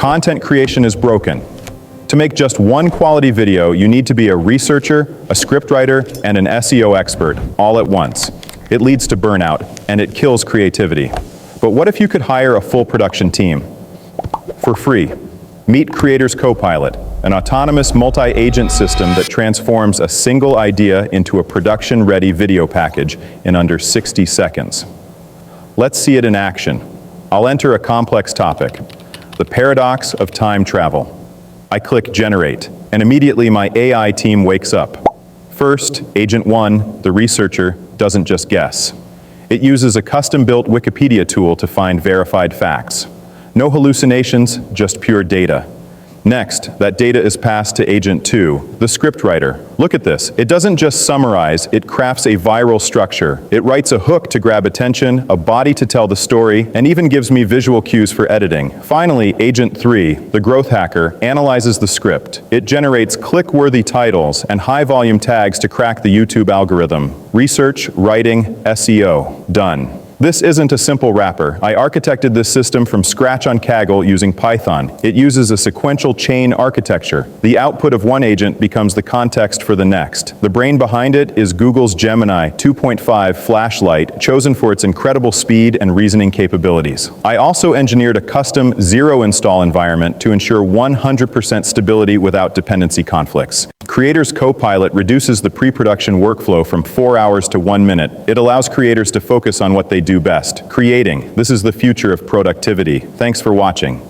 Content creation is broken. To make just one quality video, you need to be a researcher, a scriptwriter, and an SEO expert all at once. It leads to burnout, and it kills creativity. But what if you could hire a full production team? For free. Meet Creators Copilot, an autonomous multi-agent system that transforms a single idea into a production-ready video package in under 60 seconds. Let's see it in action. I'll enter a complex topic, the paradox of time travel. I click Generate, and immediately my AI team wakes up. First, Agent 1, the researcher, doesn't just guess. It uses a custom-built Wikipedia tool to find verified facts. No hallucinations, just pure data. Next, that data is passed to Agent 2, the scriptwriter. Look at this. It doesn't just summarize, it crafts a viral structure. It writes a hook to grab attention, a body to tell the story, and even gives me visual cues for editing. Finally, Agent 3, the growth hacker, analyzes the script. It generates click-worthy titles and high-volume tags to crack the YouTube algorithm. Research, writing, SEO. Done. This isn't a simple wrapper. I architected this system from scratch on Kaggle using Python. It uses a sequential chain architecture. The output of one agent becomes the context for the next. The brain behind it is Google's Gemini 2.5 flashlight, chosen for its incredible speed and reasoning capabilities. I also engineered a custom zero-install environment to ensure 100% stability without dependency conflicts. Creators Copilot reduces the pre-production workflow from 4 hours to 1 minute. It allows creators to focus on what they do best, creating. This is the future of productivity. Thanks for watching.